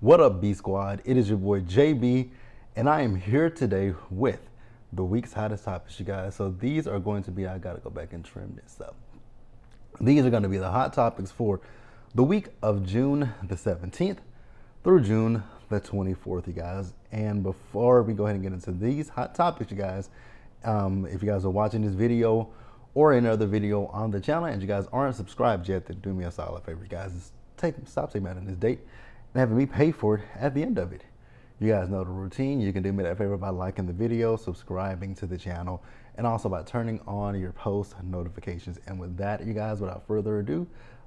What up, B Squad? It is your boy JB, and I am here today with the week's hottest topics, you guys. So these are going to be, I gotta go back and trim this up. These are going to be the hot topics for the week of June the 17th through June the 24th, you guys. And before we go ahead and get into these hot topics, you guys, if you guys are watching this video or any other video on the channel and you guys aren't subscribed yet, then do me a solid favor, you guys. Stop taking out on this date and having me pay for it at the end of it. You guys know the routine. You can do me that favor by liking the video, subscribing to the channel, and also by turning on your post notifications. And with that, you guys, without further ado,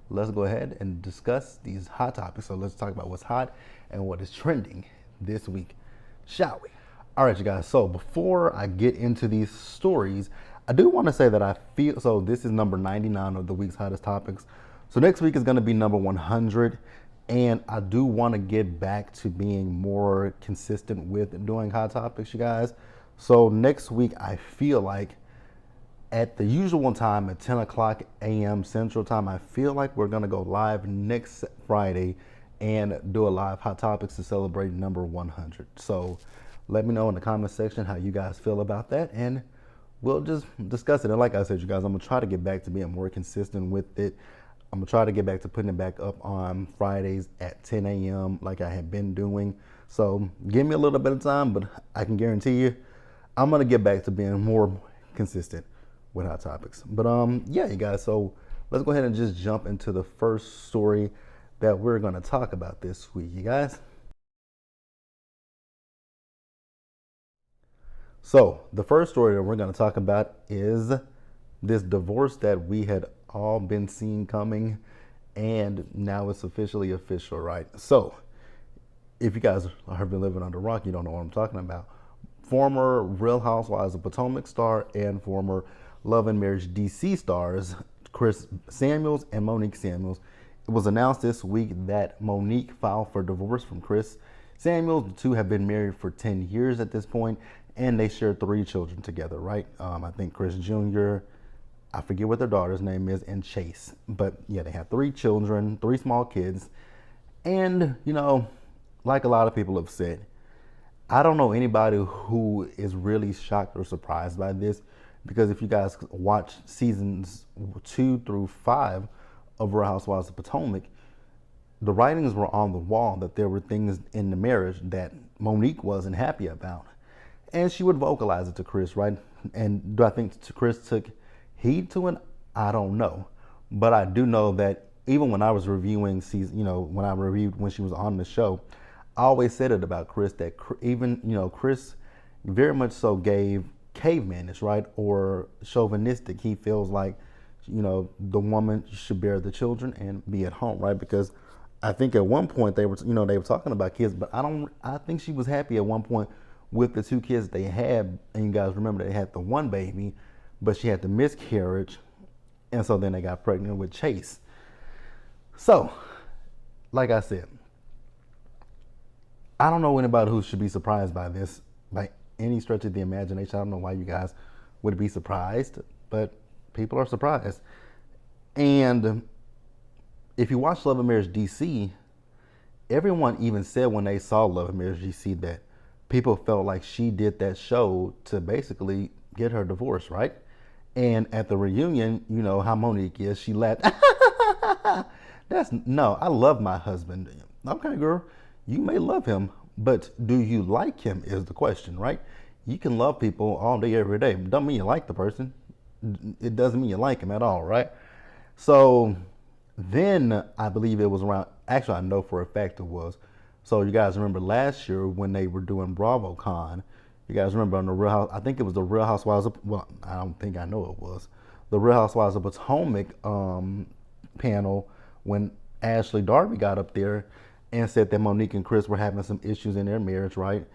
let's go ahead and discuss these hot topics. So let's talk about what's hot and what is trending this week, shall we? All right, you guys. So before I get into these stories, I do want to say that I feel, so this is number 99 of the week's hottest topics. So next week is going to be number 100. And I do want to get back to being more consistent with doing hot topics, you guys. So next week, I feel like at the usual time at 10 o'clock a.m. Central Time, I feel like we're going to go live next Friday and do a live hot topics to celebrate number 100. So let me know in the comment section how you guys feel about that, and we'll just discuss it. And like I said, you guys, I'm going to try to get back to being more consistent with it. I'm gonna try to get back to putting it back up on Fridays at 10 a.m. like I have been doing. So give me a little bit of time, but I can guarantee you I'm gonna get back to being more consistent with hot topics. But yeah, you guys, so let's go ahead and just jump into the first story that we're gonna talk about this week, you guys. So the first story that we're gonna talk about is this divorce that we had all been seeing coming, and now it's officially official, right? So if you guys have been living under a rock, you don't know what I'm talking about. Former Real Housewives of Potomac star and former Love and Marriage DC stars Chris Samuels and Monique Samuels. It was announced this week that Monique filed for divorce from Chris Samuels. The two have been married for 10 years at this point, and they share 3 children together, right? I think Chris Jr., I forget what their daughter's name is, and Chase. But yeah, they have 3 children, 3 small kids. And, you know, like a lot of people have said, I don't know anybody who is really shocked or surprised by this, because if you guys watch seasons 2 through 5 of Real Housewives of Potomac, the writings were on the wall that there were things in the marriage that Monique wasn't happy about. And she would vocalize it to Chris, right? And do I think Chris took heed to it? I don't know, but I do know that even when I was reviewing season, you know, when I reviewed when she was on the show, I always said it about Chris that even, you know, Chris very much so gave cavemanish, right, or chauvinistic. He feels like, you know, the woman should bear the children and be at home, right? Because I think at one point they were, you know, they were talking about kids, but I think she was happy at one point with the 2 kids they had. And you guys remember they had the one baby, but she had the miscarriage, and so then they got pregnant with Chase. So, like I said, I don't know anybody who should be surprised by this by any stretch of the imagination. I don't know why you guys would be surprised, but people are surprised. And if you watch Love and Marriage DC, everyone even said when they saw Love and Marriage DC that people felt like she did that show to basically get her divorce, right? And at the reunion, you know how Monique is. She laughed. No, I love my husband. Okay, girl, you may love him, but do you like him is the question, right? You can love people all day, every day. Don't mean you like the person. It doesn't mean you like him at all, right? So then I believe it was around, actually I know for a fact it was. So you guys remember last year when they were doing BravoCon, you guys remember on the Real House, I think it was the Real Housewives of, well, I don't think I know it was, the Real Housewives of Potomac panel when Ashley Darby got up there and said that Monique and Chris were having some issues in their marriage, right?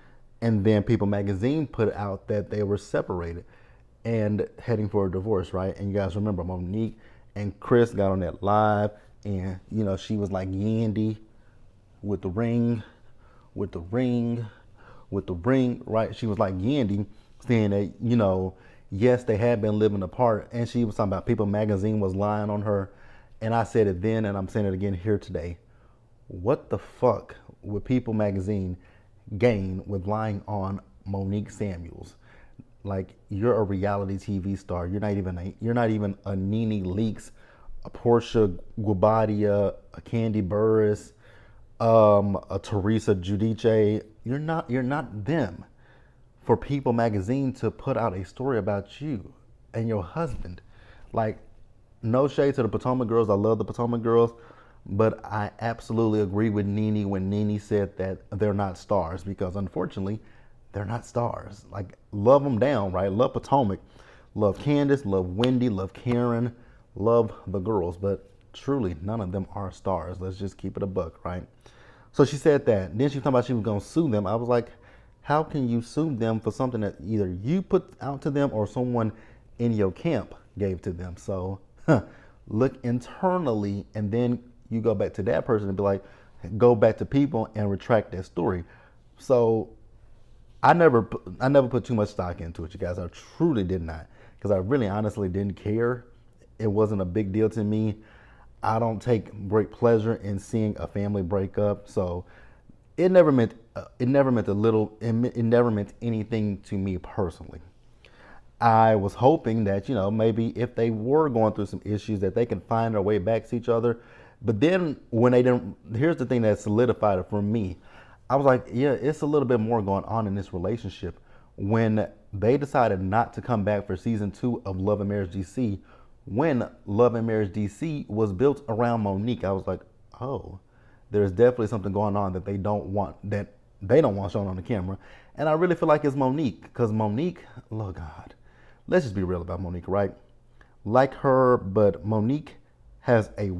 And then People Magazine put out that they were separated and heading for a divorce, right? And you guys remember Monique and Chris got on that live, and, you know, she was like Yandy with the ring, with the ring, with the ring, right? She was like Yandy, saying that, you know, yes, they had been living apart, and she was talking about People Magazine was lying on her. And I said it then, and I'm saying it again here today. What the fuck would People Magazine gain with lying on Monique Samuels? Like, you're a reality TV star. You're not even a Nene Leakes, a Portia Guabadia, a Candy Burris, a Teresa Giudice. You're not them. For People Magazine to put out a story about you and your husband, like, no shade to the Potomac girls. I love the Potomac girls, but I absolutely agree with Nene when Nene said that they're not stars, because unfortunately, they're not stars. Like, love them down, right? Love Potomac, love Candace, love Wendy, love Karen, love the girls, but truly, none of them are stars. Let's just keep it a buck, right? So she said that. Then she was talking about she was going to sue them. I was like, how can you sue them for something that either you put out to them or someone in your camp gave to them? So look internally, and then you go back to that person and be like, go back to People and retract that story. So I never put too much stock into it, you guys. I truly did not, because I really honestly didn't care. It wasn't a big deal to me. I don't take great pleasure in seeing a family break up, so it never meant anything to me personally. I was hoping that, maybe if they were going through some issues, that they can find their way back to each other. But then when they didn't, here's the thing that solidified it for me. I was like, yeah, it's a little bit more going on in this relationship. When they decided not to come back for season 2 of Love and Marriage DC, when Love and Marriage DC was built around Monique, I was like, oh, there's definitely something going on that they don't want shown on the camera. And I really feel like it's Monique, because Monique, Lord God, let's just be real about Monique, right? Like her, but Monique has a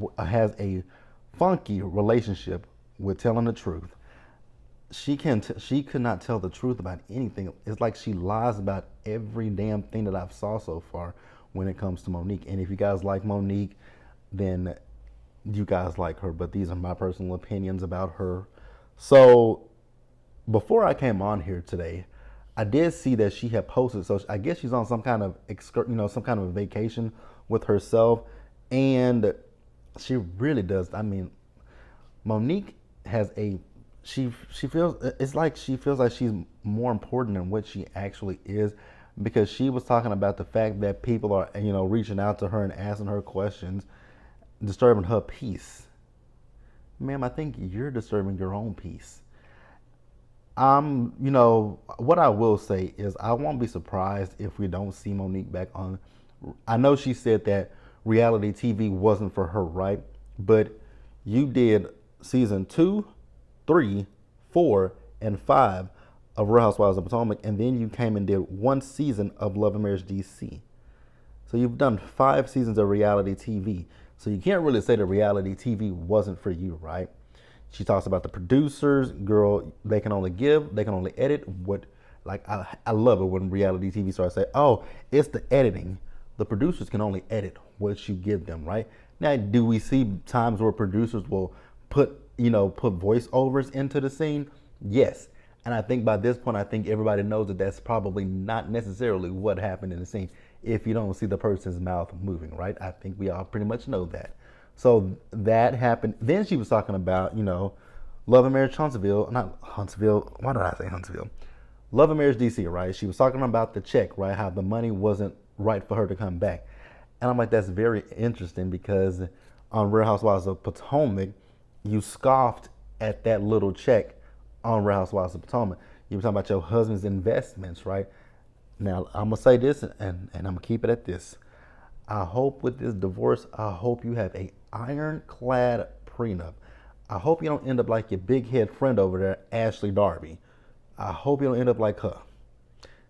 funky relationship with telling the truth. She could not tell the truth about anything. It's like she lies about every damn thing that I've saw so far when it comes to Monique. And if you guys like Monique, then you guys like her. But these are my personal opinions about her. So before I came on here today, I did see that she had posted. So I guess she's on some kind of some kind of a vacation with herself, and she really does. I mean, Monique has she feels, it's like she feels like she's more important than what she actually is, because she was talking about the fact that people are reaching out to her and asking her questions, disturbing her peace. Ma'am, I think you're disturbing your own peace. What I will say is I won't be surprised if we don't see Monique back on. I know she said that reality TV wasn't for her, right? But you did season 2, 3, 4, and 5 of Real Housewives of Potomac, and then you came and did 1 season of Love and Marriage DC. So you've done 5 seasons of reality TV. So you can't really say that reality TV wasn't for you, right? She talks about the producers, girl, they can only give, they can only edit what, like, I love it when reality TV stars say, oh, it's the editing. The producers can only edit what you give them, right? Now, do we see times where producers will put voiceovers into the scene? Yes. And I think by this point, I think everybody knows that that's probably not necessarily what happened in the scene if you don't see the person's mouth moving, right? I think we all pretty much know that. So that happened. Then she was talking about, Love and Marriage Huntsville, not Huntsville. Why did I say Huntsville? Love and Marriage DC, right? She was talking about the check, right? How the money wasn't right for her to come back. And I'm like, that's very interesting, because on Real Housewives of Potomac, you scoffed at that little check on Real Housewives of Potomac. You were talking about your husband's investments, right? Now, I'm going to say this, and I'm going to keep it at this. I hope with this divorce, I hope you have a ironclad prenup. I hope you don't end up like your big head friend over there, Ashley Darby. I hope you don't end up like her,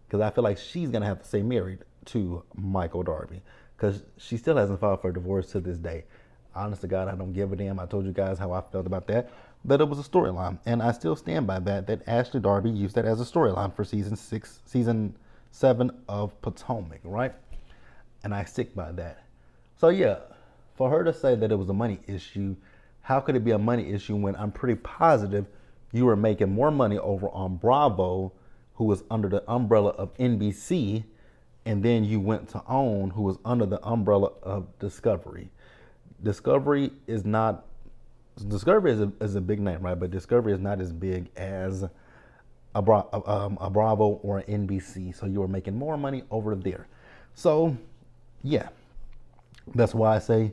because I feel like she's going to have to stay married to Michael Darby, because she still hasn't filed for a divorce to this day. Honest to God, I don't give a damn. I told you guys how I felt about that it was a storyline. And I still stand by that Ashley Darby used that as a storyline for season 7 of Potomac, right? And I stick by that. So yeah, for her to say that it was a money issue, how could it be a money issue when I'm pretty positive you were making more money over on Bravo, who was under the umbrella of NBC, and then you went to OWN, who was under the umbrella of Discovery. Discovery is not Discovery is a big name, right? But Discovery is not as big as a Bravo or an NBC. So you are making more money over there. So yeah, that's why I say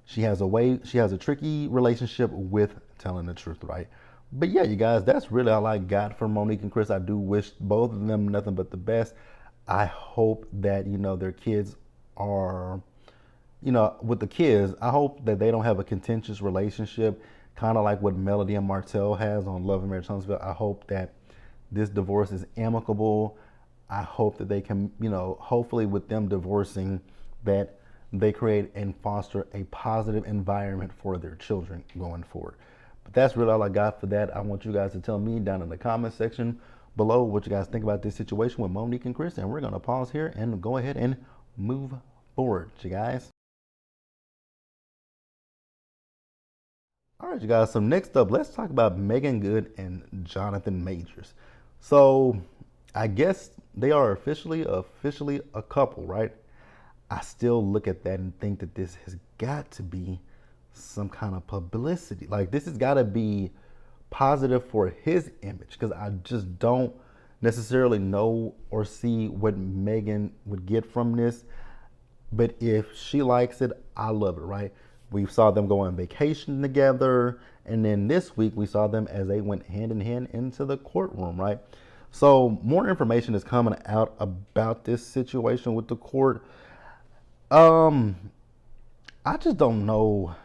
she has a tricky relationship with telling the truth, right? But yeah, you guys, that's really all I got for Monique and Chris. I do wish both of them nothing but the best. I hope that, their kids are, with the kids, I hope that they don't have a contentious relationship, kind of like what Melody and Martell has on Love and Marriage Huntsville. I hope that this divorce is amicable. I hope that they can, hopefully with them divorcing, that they create and foster a positive environment for their children going forward. But that's really all I got for that. I want you guys to tell me down in the comment section below what you guys think about this situation with Monique and Chris. And we're going to pause here and go ahead and move forward, you guys. All right, you guys. So next up, let's talk about Meagan Good and Jonathan Majors. So I guess they are officially a couple, right? I still look at that and think that this has got to be some kind of publicity. Like, this has got to be positive for his image, because I just don't necessarily know or see what Meagan would get from this. But if she likes it, I love it, right? We saw them go on vacation together, and then this week we saw them as they went hand in hand into the courtroom, right? So more information is coming out about this situation with the court. I just don't know.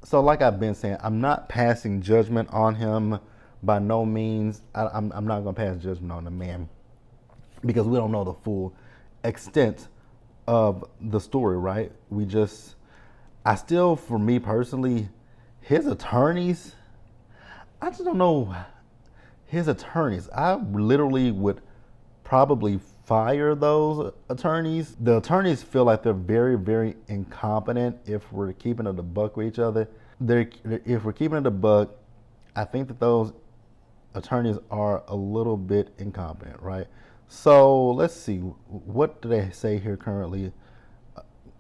So like I've been saying, I'm not passing judgment on him by no means. I'm not going to pass judgment on the man because we don't know the full extent of the story, right? I still, for me personally, his attorneys, I just don't know his attorneys. I literally would probably fire those attorneys. The attorneys feel like they're very, very incompetent if we're keeping it a buck with each other. If we're keeping it a buck, I think that those attorneys are a little bit incompetent, right? So let's see, what do they say here currently?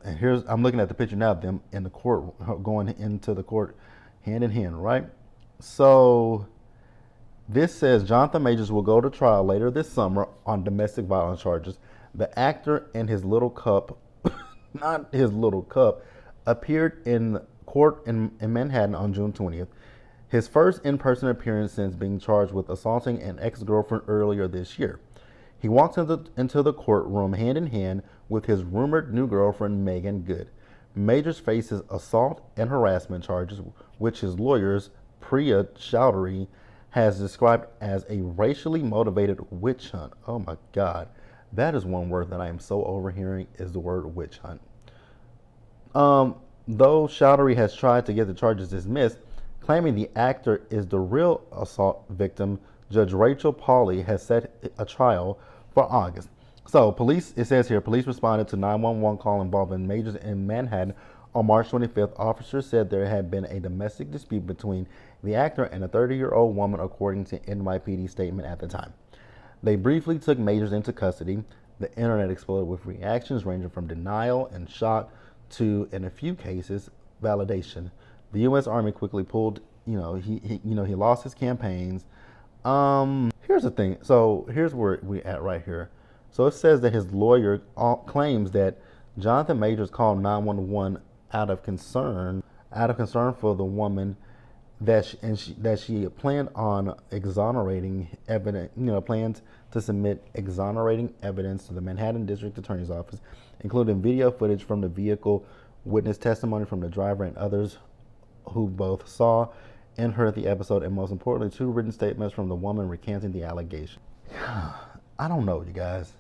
And I'm looking at the picture now of them in the court, going into the court hand in hand, right? So this says Jonathan Majors will go to trial later this summer on domestic violence charges. The actor and his little cup, not his little cup, appeared in court in Manhattan on June 20th. His first in-person appearance since being charged with assaulting an ex-girlfriend earlier this year. He walked into the courtroom hand in hand with his rumored new girlfriend, Meagan Good. Majors faces assault and harassment charges, which his lawyers, Priya Chowdhury, has described as a racially motivated witch hunt. Oh my God. That is one word that I am so overhearing, is the word witch hunt. Though Chowdhury has tried to get the charges dismissed, claiming the actor is the real assault victim, Judge Rachel Pauley has set a trial for August. So it says here, police responded to 911 call involving Majors in Manhattan on March 25th. Officers said there had been a domestic dispute between the actor and a 30-year-old woman, according to NYPD statement at the time. They briefly took Majors into custody. The internet exploded with reactions ranging from denial and shock to, in a few cases, validation. The U.S. Army quickly pulled, he lost his campaigns. Here's the thing. So here's where we're at right here. So it says that his lawyer claims that Jonathan Majors called 911 out of concern for the woman, that she planned on exonerating evidence, plans to submit exonerating evidence to the Manhattan District Attorney's Office, including video footage from the vehicle, witness testimony from the driver and others who both saw and heard the episode, and most importantly, 2 written statements from the woman recanting the allegation. I don't know, you guys.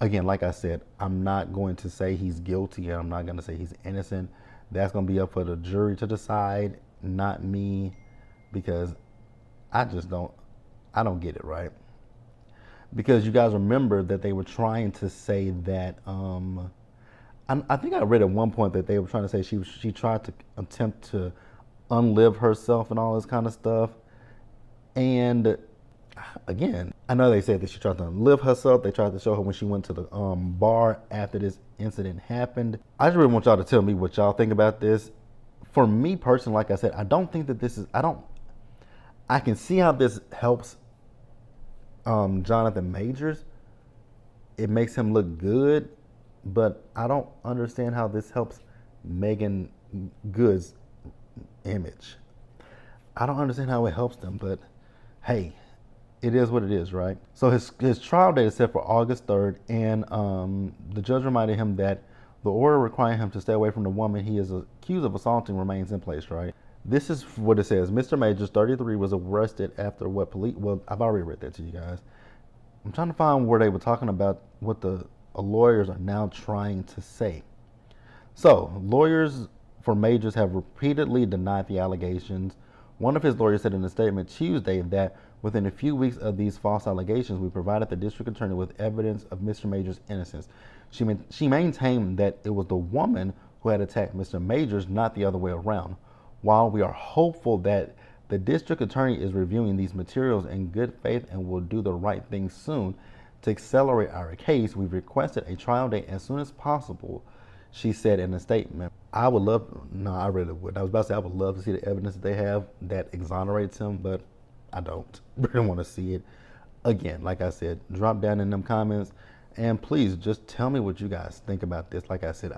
Again, like I said, I'm not going to say he's guilty, and I'm not going to say he's innocent. That's going to be up for the jury to decide, not me, because I don't get it, right? Because you guys remember that they were trying to say that, I think I read at one point that they were trying to say she tried to attempt to unlive herself and all this kind of stuff. And again, I know they said that she tried to unlive herself. They tried to show her when she went to the bar after this incident happened. I just really want y'all to tell me what y'all think about this. for me personally, like I said, I don't think that this is. I can see how this helps Jonathan Majors. It makes him look good, but I don't understand how this helps Megan Good's image. I don't understand how it helps them, but hey, it is what it is, right? So his trial date is set for August 3rd, and the judge reminded him that the order requiring him to stay away from the woman he is accused of assaulting remains in place, right? This is what it says. Mr. Majors, 33, was arrested after what police... Well, I've already read that to you guys. I'm trying to find where they were talking about what the lawyers are now trying to say. So, lawyers for Majors have repeatedly denied the allegations. One of his lawyers said in a statement Tuesday that within a few weeks of these false allegations, we provided the district attorney with evidence of Mr. Majors' innocence. She maintained that it was the woman who had attacked Mr. Majors, not the other way around. While we are hopeful that the district attorney is reviewing these materials in good faith and will do the right thing soon to accelerate our case, we've requested a trial date as soon as possible, she said in a statement. I would love, no, I really would. I was about to say I would love to see the evidence that they have that exonerates him, but I don't really want to see it. Again, like I said, drop down in them comments and please just tell me what you guys think about this. Like I said,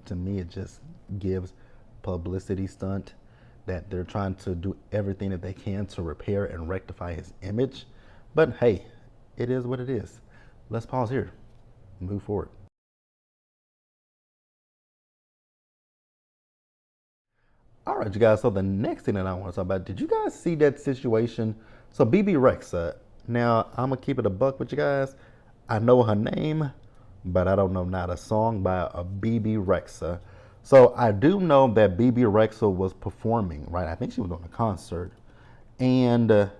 to me, it just gives publicity stunt that they're trying to do everything that they can to repair and rectify his image. But hey, it is what it is. Let's pause here, move forward. All right, you guys, so the next thing that I want to talk about, did you guys see that situation? So Bebe Rexha, now I'm going to keep it a buck with you guys. I know her name, but I don't know not a song by a Bebe Rexha. So I do know that Bebe Rexha was performing, right? I think she was on a concert. And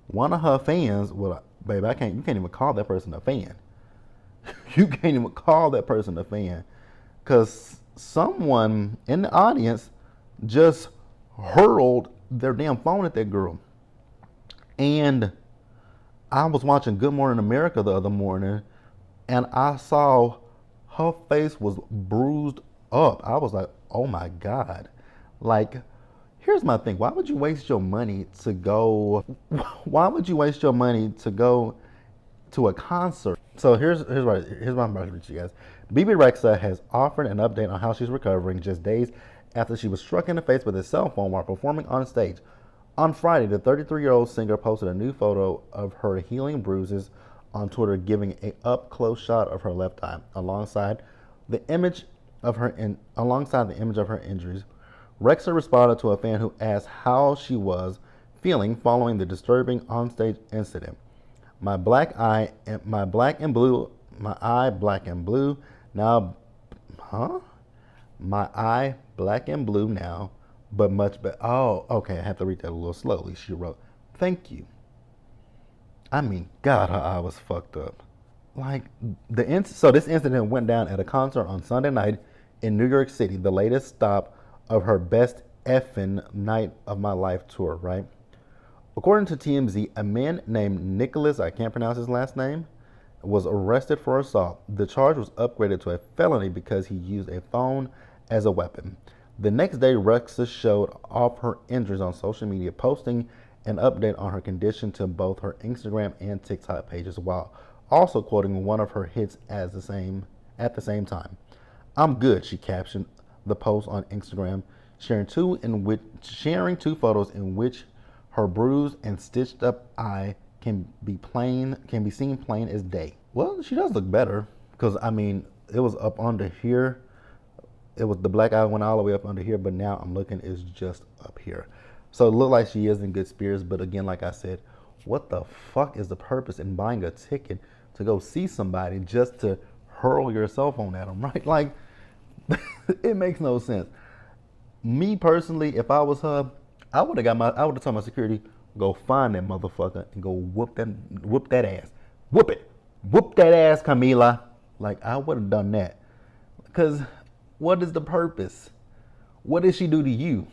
one of her fans, well, baby, you can't even call that person a fan. You can't even call that person a fan. Because someone in the audience just hurled their damn phone at that girl. And I was watching Good Morning America the other morning, and I saw her face was bruised up. I was like, oh my God. Like, here's my thing. Why would you waste your money to go to a concert? So here's what I'm about to read you guys. Bebe Rexha has offered an update on how she's recovering just days after she was struck in the face with a cell phone while performing on stage. On Friday, the 33-year-old singer posted a new photo of her healing bruises on Twitter, giving an up-close shot of her left eye alongside the image of her injuries. Rexha responded to a fan who asked how she was feeling following the disturbing onstage incident. My eye black and blue now, My eye black and blue now, but much better. Oh, okay, I have to read that a little slowly, she wrote. Thank you. I mean, God, her eye was fucked up. Like, so this incident went down at a concert on Sunday night in New York City, the latest stop of her Best Effin' Night of My Life tour, right? According to TMZ, a man named Nicholas, I can't pronounce his last name, was arrested for assault. The charge was upgraded to a felony because he used a phone as a weapon. The next day, Rexha showed off her injuries on social media, posting an update on her condition to both her Instagram and TikTok pages, while also quoting one of her hits at the same time. I'm good, she captioned the post on Instagram, sharing two photos in which her bruised and stitched up eye can be seen plain as day. Well, she does look better, because I mean, it was up under here. The black eye went all the way up under here, but now I'm looking, it's just up here. So it looked like she is in good spirits, but again, like I said, what the fuck is the purpose in buying a ticket to go see somebody just to hurl your cell phone at them, right? Like, it makes no sense. Me personally, if I was her, I would have told my security, go find that motherfucker and go whoop that ass. Whoop that ass, Camila. Like, I would have done that. Because what is the purpose? What did she do to you?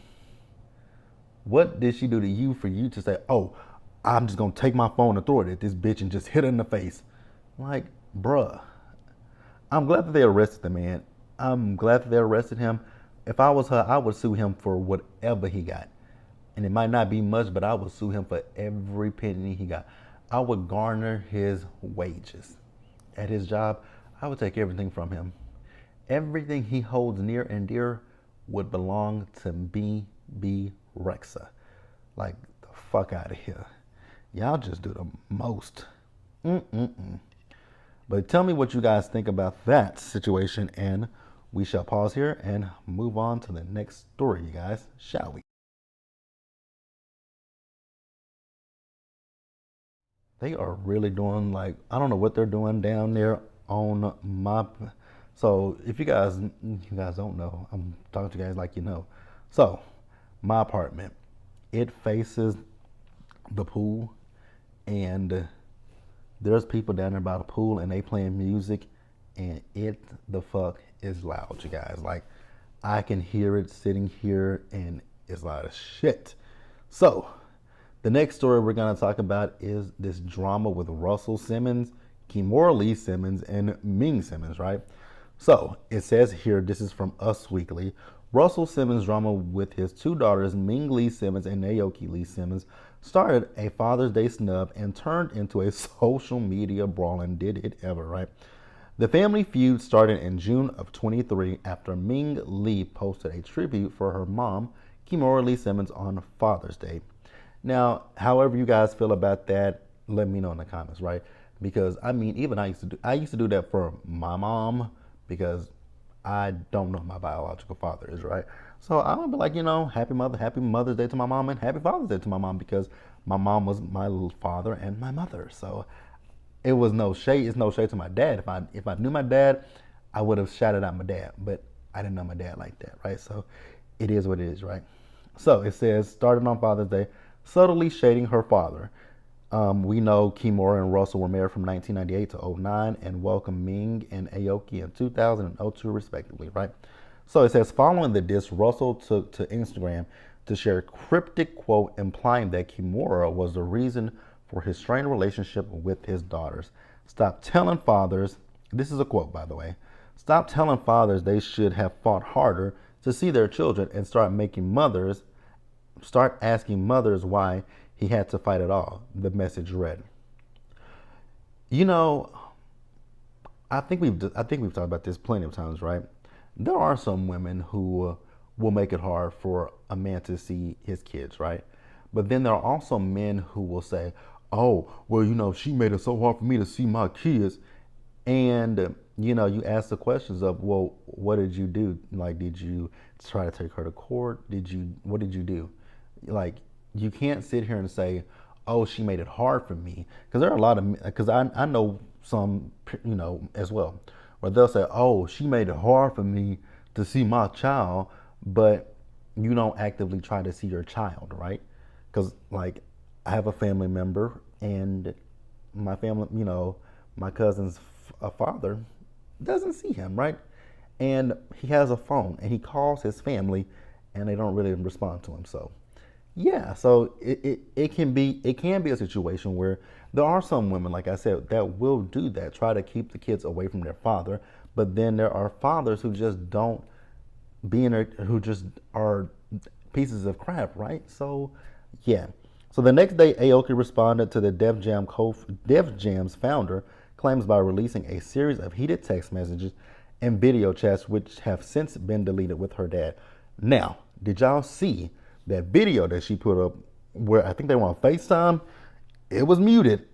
What did she do to you for you to say, oh, I'm just going to take my phone and throw it at this bitch and just hit her in the face? Like, bruh. I'm glad that they arrested the man. I'm glad that they arrested him. If I was her, I would sue him for whatever he got. And it might not be much, but I would sue him for every penny he got. I would garner his wages at his job. I would take everything from him. Everything he holds near and dear would belong to BB Rexa. Like, the fuck out of here. Y'all just do the most. But tell me what you guys think about that situation, and we shall pause here and move on to the next story, you guys, shall we? They are really doing, like, I don't know what they're doing down there on my. So if you guys don't know, I'm talking to you guys like you know. So my apartment, it faces the pool, and there's people down there by the pool, and they playing music, and it the fuck is loud, you guys. Like, I can hear it sitting here, and it's loud as shit. So the next story we're going to talk about is this drama with Russell Simmons, Kimora Lee Simmons, and Ming Simmons, right? So it says here, this is from Us Weekly. Russell Simmons' drama with his two daughters, Ming Lee Simmons and Naoki Lee Simmons, started a Father's Day snub and turned into a social media brawl, and did it ever, right? The family feud started in June of 23 after Ming Lee posted a tribute for her mom, Kimora Lee Simmons, on Father's Day. Now, however you guys feel about that, let me know in the comments, right? Because I mean, even I used to do that for my mom, because I don't know who my biological father is, right? So I would be like, happy Mother's Day to my mom, and happy Father's Day to my mom, because my mom was my little father and my mother. So it was no shade. It's no shade to my dad. If I knew my dad, I would have shouted out my dad, but I didn't know my dad like that, right? So it is what it is, right? So it says, started on Father's Day, subtly shading her father. We know Kimora and Russell were married from 1998 to 2009 and welcomed Ming and Aoki in 2000 and 2002 respectively, right? So it says, following the diss, Russell took to Instagram to share a cryptic quote implying that Kimora was the reason for his strained relationship with his daughters. Stop telling fathers, this is a quote by the way, stop telling fathers they should have fought harder to see their children, and start asking mothers why he had to fight at all, the message read. You know, I think we've talked about this plenty of times, right? There are some women who will make it hard for a man to see his kids, right? But then there are also men who will say, "Oh, well, she made it so hard for me to see my kids." And you ask the questions of, well, what did you do? Like, did you try to take her to court? What did you do? Like, you can't sit here and say, "Oh, she made it hard for me," because there are a lot of, because I know some, as well, where they'll say, "Oh, she made it hard for me to see my child," but you don't actively try to see your child, right? Because, like, I have a family member, and my family, my cousin's father doesn't see him, right? And he has a phone, and he calls his family, and they don't really respond to him. So yeah, so it can be a situation where there are some women, like I said, that will do that, try to keep the kids away from their father. But then there are fathers who just don't who just are pieces of crap, right? So yeah. So the next day, Aoki responded to the Def Jam's founder claims by releasing a series of heated text messages and video chats, which have since been deleted with her dad. Now, did y'all see that video that she put up where I think they were on FaceTime? It was muted,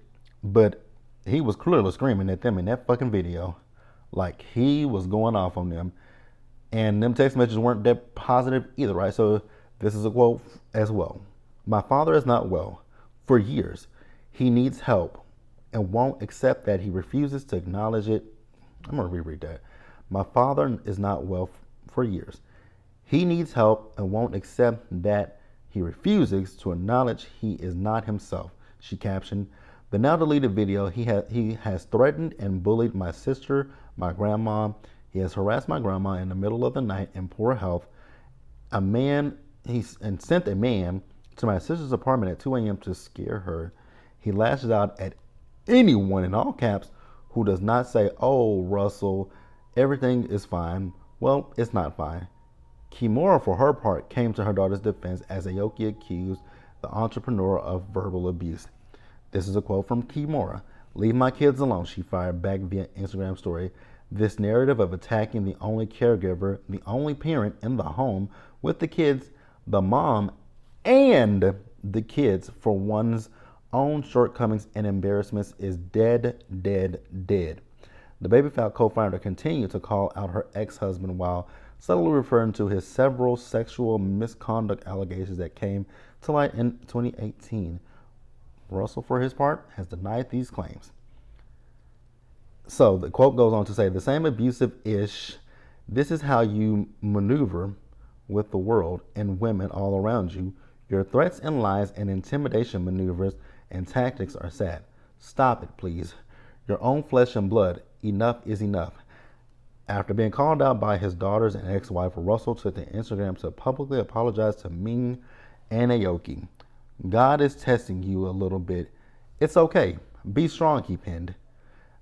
but he was clearly screaming at them in that fucking video. Like, he was going off on them. And them text messages weren't that positive either, right? So this is a quote as well. "My father is not well. For years, he needs help and won't accept that. He refuses to acknowledge it." I'm going to reread that. "My father is not well for years. He needs help and won't accept that. He refuses to acknowledge he is not himself," she captioned. The now deleted video, he has threatened and bullied my sister, my grandma. He has harassed my grandma in the middle of the night in poor health. He sent a man to my sister's apartment at 2 a.m. to scare her. He lashes out at anyone, in all caps, who does not say, "Oh, Russell, everything is fine." Well, it's not fine. Kimura, for her part, came to her daughter's defense as Aoki accused the entrepreneur of verbal abuse. This is a quote from Kimura. "Leave my kids alone," she fired back via Instagram story. This narrative of attacking the only caregiver, the only parent in the home with the kids, the mom, and the kids for one's own shortcomings and embarrassments is dead, dead, dead. The BabyPhile co-founder continued to call out her ex-husband while subtly referring to his several sexual misconduct allegations that came to light in 2018. Russell, for his part, has denied these claims. So the quote goes on to say, "The same abusive-ish, this is how you maneuver with the world and women all around you. Your threats and lies and intimidation maneuvers and tactics are sad. Stop it, please. Your own flesh and blood. Enough is enough." After being called out by his daughters and ex-wife, Russell took to Instagram to publicly apologize to Ming and Aoki. "God is testing you a little bit. It's okay. Be strong," he pinned.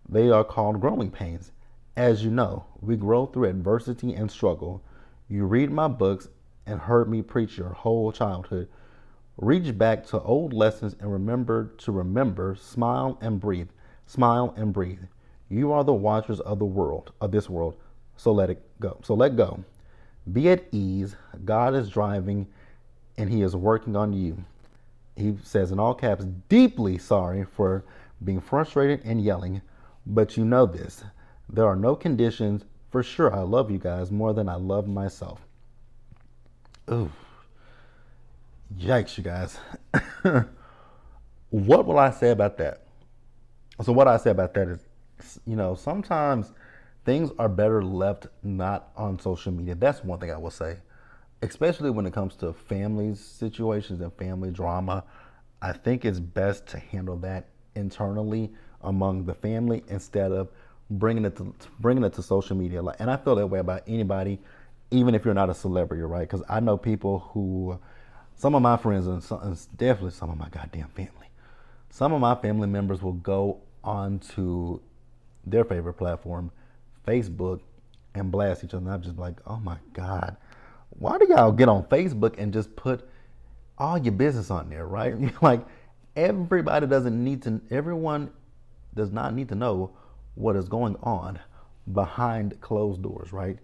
"They are called growing pains. As you know, we grow through adversity and struggle. You read my books and heard me preach your whole childhood. Reach back to old lessons and remember, smile and breathe. Smile and breathe. You are the watchers of the world, of this world, so let it go. So let go. Be at ease. God is driving and he is working on you." He says in all caps, "Deeply sorry for being frustrated and yelling, but you know this. There are no conditions. For sure, I love you guys more than I love myself." Ooh. Yikes, you guys. What will I say about that? So what I say about that is, sometimes things are better left not on social media. That's one thing I will say. Especially when it comes to family situations and family drama, I think it's best to handle that internally among the family instead of bringing it to social media. And I feel that way about anybody, even if you're not a celebrity, right? Because I know people who, some of my friends and definitely some of my goddamn family, some of my family members will go onto their favorite platform, Facebook, and blast each other. And I'm just like, oh my God. Why do y'all get on Facebook and just put all your business on there, right? Like everyone does not need to know what is going on behind closed doors, right?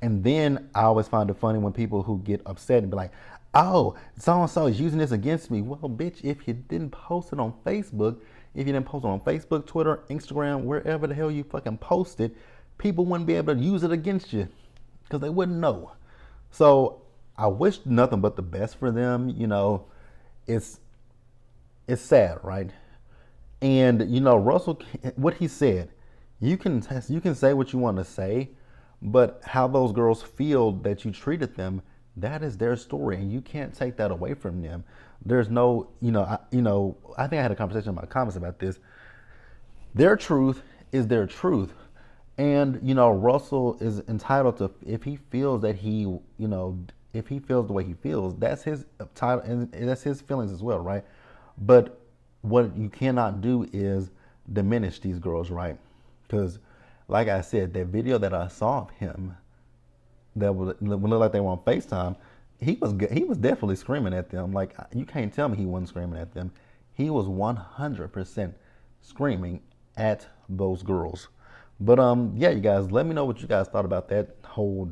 And then I always find it funny when people who get upset and be like, "Oh, so-and-so is using this against me." Well, bitch, if you didn't post it on Facebook, Twitter, Instagram, wherever the hell you fucking posted, people wouldn't be able to use it against you because they wouldn't know. So I wish nothing but the best for them. It's sad, right? And Russell, what he said, you can say what you want to say, but how those girls feel that you treated them, that is their story, and you can't take that away from them. There's no, I think I had a conversation in my comments about this. Their truth is their truth. And, Russell is entitled to, if he feels that if he feels the way he feels, that's his title and that's his feelings as well, right? But what you cannot do is diminish these girls, right? Because, like I said, that video that I saw of him that would look like they were on FaceTime, he was definitely screaming at them. Like, you can't tell me he wasn't screaming at them. He was 100% screaming at those girls. But yeah, you guys, let me know what you guys thought about that whole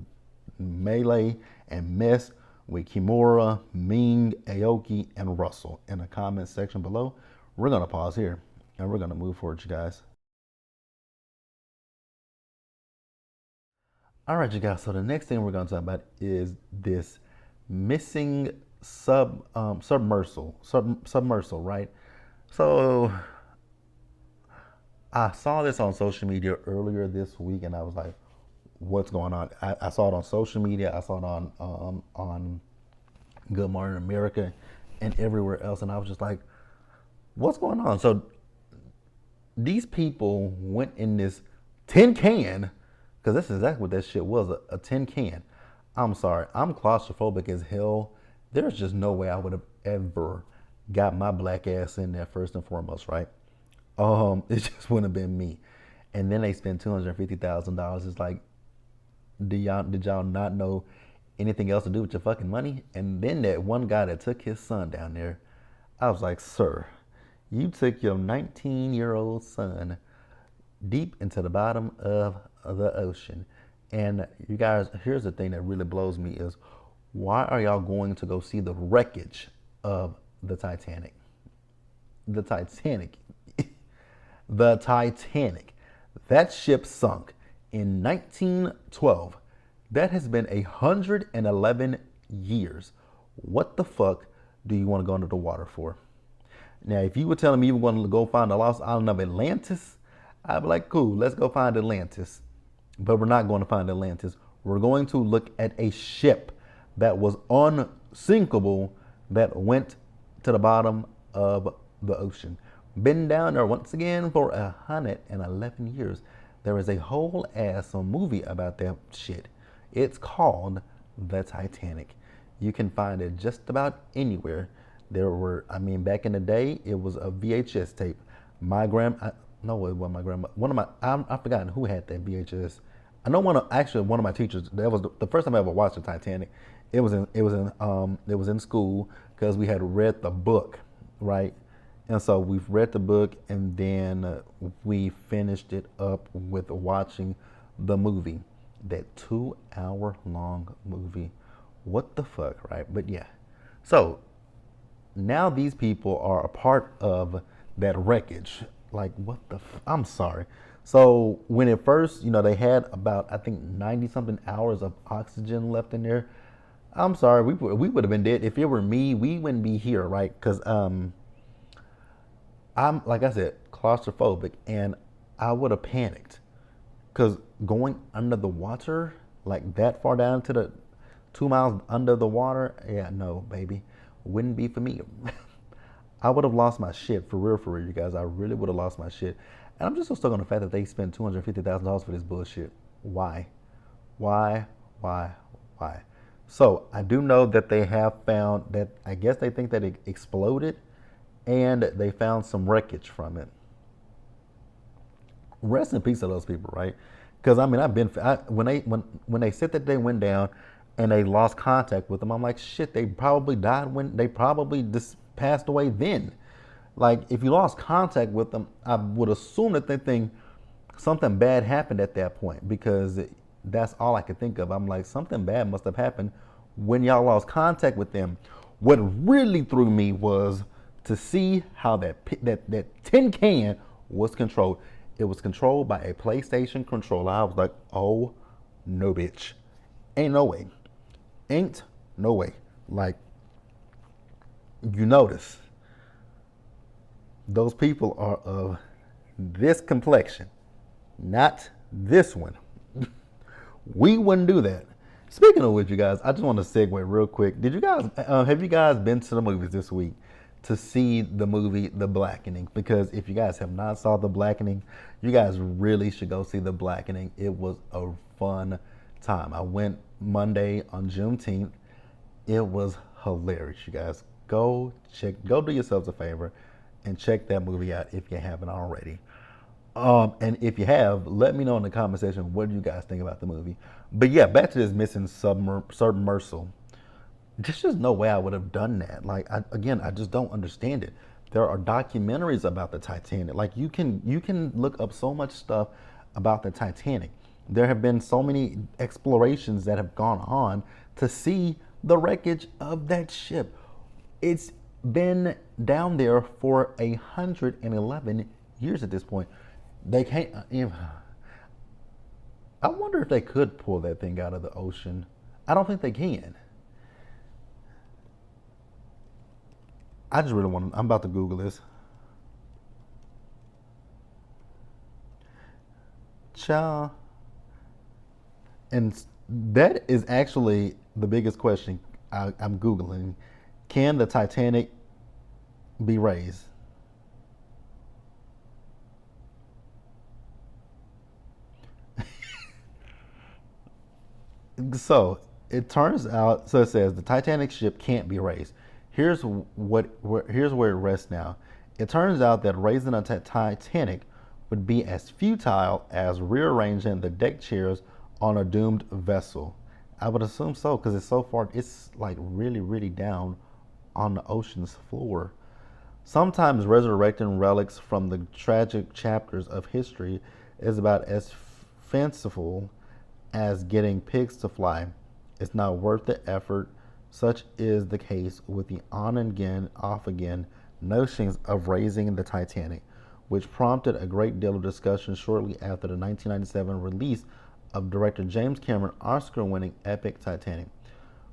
melee and mess with Kimura, Ming, Aoki, and Russell in the comment section below. We're gonna pause here and we're gonna move forward, you guys. All right, you guys. So the next thing we're gonna talk about is this missing submersible, right? So I saw this on social media earlier this week, and I was like, "What's going on?" I saw it on social media. I saw it on Good Morning America and everywhere else, and I was just like, "What's going on?" So these people went in this tin can, because that's exactly what that shit was, a tin can. I'm sorry, I'm claustrophobic as hell. There's just no way I would have ever got my black ass in there first and foremost, right? It just wouldn't have been me. And then they spent $250,000. It's like, did y'all not know anything else to do with your fucking money? And then that one guy that took his son down there, I was like, sir, you took your 19-year-old son deep into the bottom of the ocean. And you guys, here's the thing that really blows me is, why are y'all going to go see the wreckage of the Titanic? The Titanic. The Titanic. That ship sunk in 1912. That has been 111 years. What the fuck do you want to go under the water for? Now, if you were telling me you were going to go find the lost island of Atlantis, I'd be like, cool, let's go find Atlantis. But we're not going to find Atlantis. We're going to look at a ship that was unsinkable that went to the bottom of the ocean. Been down there once again for 111 years. There is a whole ass movie about that shit. It's called The Titanic. You can find it just about anywhere. There were, back in the day, it was a VHS tape. My grandma, no, it wasn't my grandma. I've forgotten who had that VHS. I know one of my teachers. That was the first time I ever watched the Titanic. It was in school because we had read the book, right? And so we've read the book, and then we finished it up with watching the movie, that 2-hour-long movie. What the fuck, right? But yeah, so now these people are a part of that wreckage. Like, what the? I'm sorry. So when it first, they had about, I think, 90 something hours of oxygen left in there. I'm sorry, we would have been dead. If it were me, we wouldn't be here, right? Because I'm, like I said, claustrophobic, and I would have panicked. Because going under the water, like that far down to the 2 miles under the water, yeah, no, baby, wouldn't be for me. I would have lost my shit, for real, you guys. I really would have lost my shit. And I'm just so stuck on the fact that they spent $250,000 for this bullshit. Why? So I do know that they have found that, I guess they think that it exploded, and they found some wreckage from it. Rest in peace to those people, right? Because when they said that they went down and they lost contact with them, I'm like, shit, they probably died when they probably just passed away then. Like, if you lost contact with them, I would assume that they think something bad happened at that point, because that's all I could think of. I'm like, something bad must have happened when y'all lost contact with them. What really threw me was to see how that tin can was controlled. It was controlled by a PlayStation controller. I was like, oh no, bitch. Ain't no way. Ain't no way. Like, you notice those people are of this complexion, not this one. We wouldn't do that. Speaking of which, you guys, I just want to segue real quick. Have you guys been to the movies this week to see the movie The Blackening? Because if you guys have not saw The Blackening, you guys really should go see The Blackening. It was a fun time. I went Monday on Juneteenth. It was hilarious, you guys. Go do yourselves a favor and check that movie out if you haven't already. And if you have, let me know in the comment section what do you guys think about the movie. But yeah, back to this missing submersible. There's just no way I would have done that. Like, I just don't understand it. There are documentaries about the Titanic. Like, you can look up so much stuff about the Titanic. There have been so many explorations that have gone on to see the wreckage of that ship. It's been down there for 111 years at this point. They can't. I wonder if they could pull that thing out of the ocean. I don't think they can. I just really want to. I'm about to Google this. Cha. And that is actually the biggest question I'm Googling. Can the Titanic be raised? So it turns out, so it says the Titanic ship can't be raised. Here's where it rests now. It turns out that raising a Titanic would be as futile as rearranging the deck chairs on a doomed vessel. I would assume so because it's so far. It's like really, really down on the ocean's floor. Sometimes resurrecting relics from the tragic chapters of history is about as fanciful as getting pigs to fly. It's not worth the effort. Such is the case with the on and again, off again notions of raising the Titanic, which prompted a great deal of discussion shortly after the 1997 release of director James Cameron's Oscar-winning epic Titanic.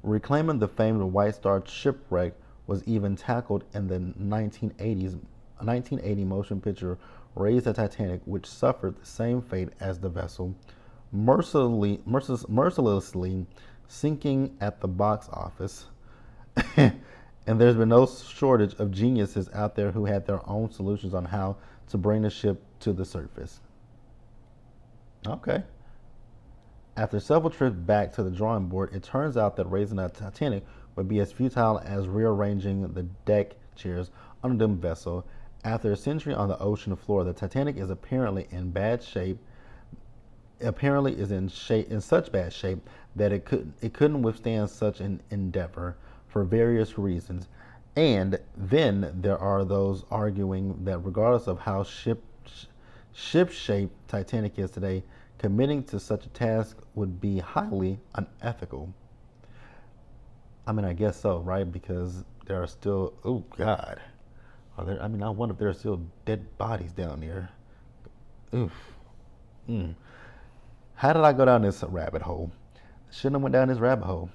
Reclaiming the famed White Star shipwreck was even tackled in the 1980 motion picture Raise the Titanic, which suffered the same fate as the vessel, mercilessly sinking at the box office. And there's been no shortage of geniuses out there who had their own solutions on how to bring the ship to the surface. Okay. After several trips back to the drawing board, it turns out that raising the Titanic would be as futile as rearranging the deck chairs on a doomed vessel. After a century on the ocean floor, the Titanic is apparently in bad shape. Apparently, is in such bad shape that it couldn't withstand such an endeavor for various reasons. And then there are those arguing that regardless of how ship-shaped Titanic is today, committing to such a task would be highly unethical. I mean, I guess so, right? Because there are still, oh God, are there? I mean, I wonder if there are still dead bodies down there. Oof. How did I go down this rabbit hole? Shouldn't have went down this rabbit hole.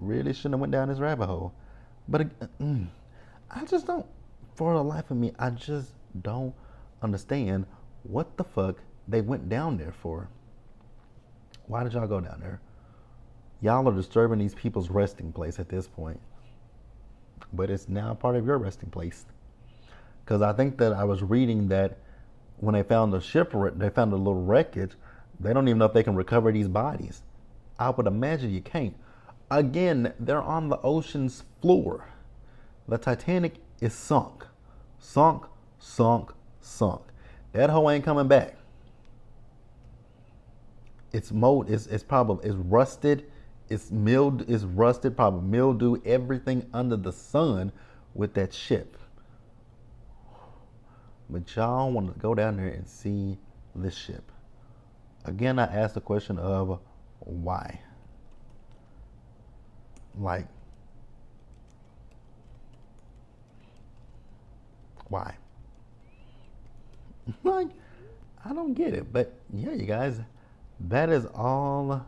Really shouldn't have went down this rabbit hole. But I just don't, for the life of me, I just don't understand what the fuck they went down there for. Why did y'all go down there? Y'all are disturbing these people's resting place at this point. But it's now part of your resting place. Because I think that I was reading that when they found the shipwreck, they found a little wreckage. They don't even know if they can recover these bodies. I would imagine you can't. Again, they're on the ocean's floor. The Titanic is sunk. Sunk, sunk, sunk. That hoe ain't coming back. It's probably rusted, it's rusted, probably mildew, everything under the sun with that ship. But y'all want to go down there and see this ship. Again, I asked the question of why. Like, why? Like, I don't get it. But yeah, you guys, that is all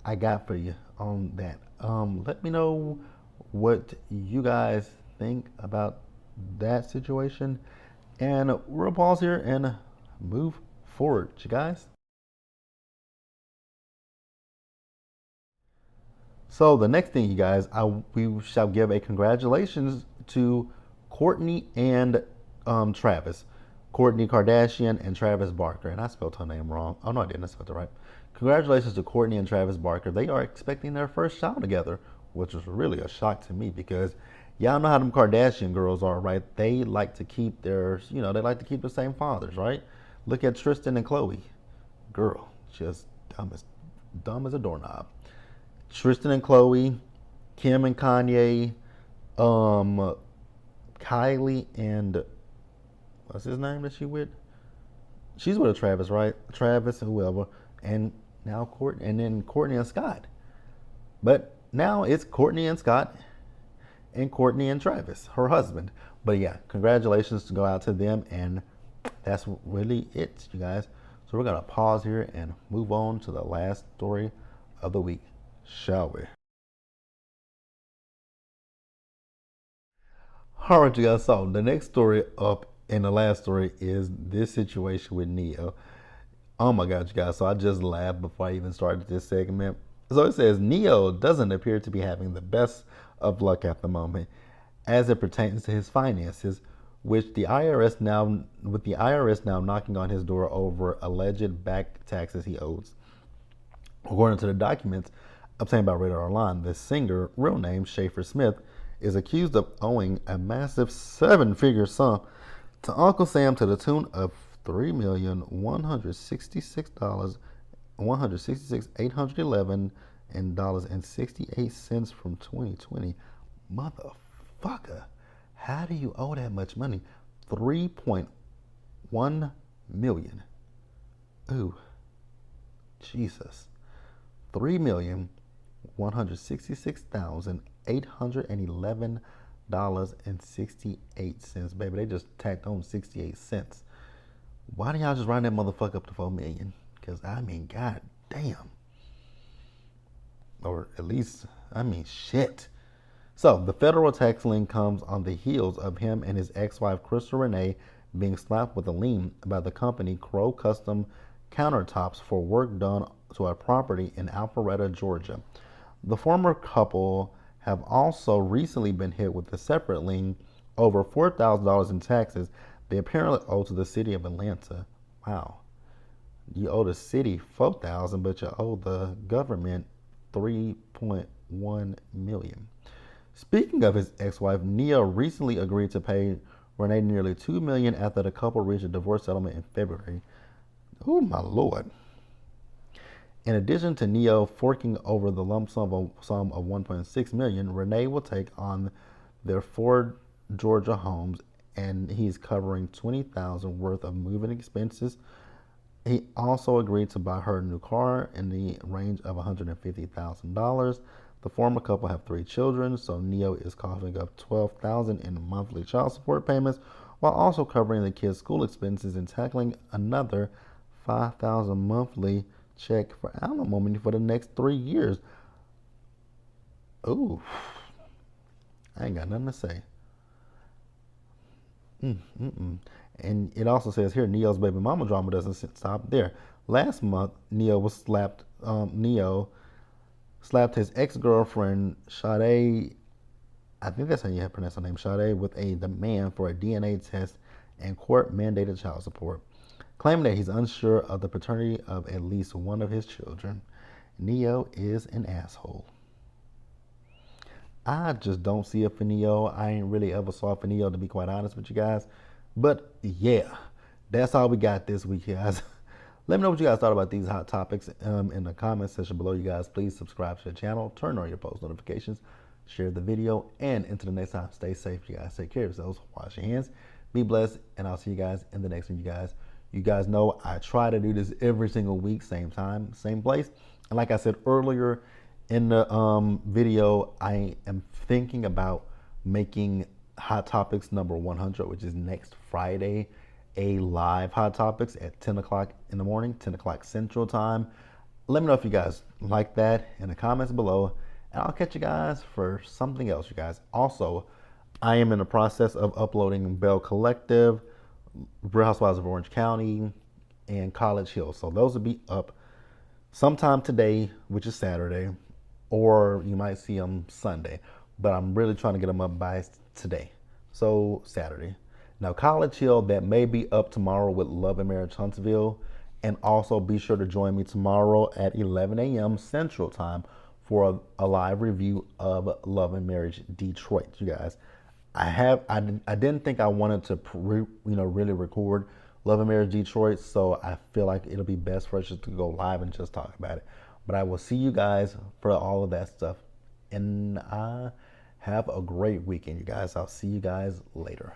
I got for you on that. Let me know what you guys think about that situation. And we'll pause here and move forward, you guys. So the next thing, you guys, we shall give a congratulations to Kourtney and Travis. Kourtney Kardashian and Travis Barker. And I spelled her name wrong. Oh, no, I didn't. I spelled it right. Congratulations to Kourtney and Travis Barker. They are expecting their first child together, which was really a shock to me because y'all know how them Kardashian girls are, right? They like to keep their, they like to keep the same fathers, right? Look at Tristan and Khloe. Girl, just dumb as a doorknob. Tristan and Khloe, Kim and Kanye, Kylie and what's his name that she with? She's with a Travis, right? Travis and whoever, and now Kourtney, and then Kourtney and Scott. But now it's Kourtney and Scott, and Kourtney and Travis, her husband. But yeah, congratulations to go out to them, and that's really it, you guys. So we're gonna pause here and move on to the last story of the week, shall we? All right, you guys. So the next story up and the last story is this situation with Ne-Yo. Oh my God, you guys. So I just laughed before I even started this segment. So it says Ne-Yo doesn't appear to be having the best of luck at the moment as it pertains to his finances, with the IRS now knocking on his door over alleged back taxes he owes. According to the documents obtained by Radar Online, the singer, real name Schaefer Smith, is accused of owing a massive seven-figure sum to Uncle Sam to the tune of $3,166,811 in dollars and 68 cents from 2020. Motherfucker, how do you owe that much money? 3.1 million. Ooh, Jesus. $3,166,811.68. Baby, they just tacked on 68 cents. Why do y'all just round that motherfucker up to 4 million? Because, I mean, god damn. Or at least, I mean, shit. So, the federal tax lien comes on the heels of him and his ex-wife, Crystal Renee, being slapped with a lien by the company Crow Custom Countertops for work done to a property in Alpharetta, Georgia. The former couple have also recently been hit with a separate lien over $4,000 in taxes they apparently owe to the city of Atlanta. Wow. You owe the city $4,000, but you owe the government $3.1 million. Speaking of his ex-wife, Ne-Yo recently agreed to pay Renee nearly $2 million after the couple reached a divorce settlement in February. Oh my lord. In addition to Ne-Yo forking over the lump sum of $1.6 million, Renee will take on their 4 Georgia homes, and he's covering $20,000 worth of moving expenses. He also agreed to buy her a new car in the range of $150,000. The former couple have 3 children, so Ne-Yo is coughing up $12,000 in monthly child support payments, while also covering the kids' school expenses and tackling another $5,000 monthly check for alimony for the next 3 years. Ooh, I ain't got nothing to say. And it also says here, Ne-Yo's baby mama drama doesn't stop there. Last month, Ne-Yo slapped his ex-girlfriend Sade, I think that's how you pronounce her name, Sade, with a demand for a DNA test and court-mandated child support, claiming that he's unsure of the paternity of at least one of his children. Ne-Yo is an asshole. I just don't see it for Ne-Yo. I ain't really ever saw it for Ne-Yo, to be quite honest with you guys. But yeah, that's all we got this week, guys. Let me know what you guys thought about these hot topics in the comment section below. You guys, please subscribe to the channel, turn on your post notifications, share the video, and until the next time, stay safe. You guys take care of yourselves, wash your hands, be blessed, and I'll see you guys in the next one, you guys. You guys know I try to do this every single week, same time, same place. And like I said earlier in the video, I am thinking about making Hot Topics number 100, which is next Friday, a live Hot Topics at 10 o'clock in the morning, 10 o'clock Central Time. Let me know if you guys like that in the comments below, and I'll catch you guys for something else, you guys. Also, I am in the process of uploading Bell Collective, Real Housewives of Orange County, and College Hill. So those will be up sometime today, which is Saturday, or you might see them Sunday. But I'm really trying to get them up by today, so Saturday. Now, College Hill, that may be up tomorrow with Love and Marriage Huntsville. And also be sure to join me tomorrow at 11 a.m. Central Time for a live review of Love and Marriage Detroit. You guys, I didn't think I wanted to really record Love and Marriage Detroit, so I feel like it'll be best for us just to go live and just talk about it. But I will see you guys for all of that stuff, and have a great weekend, you guys. I'll see you guys later.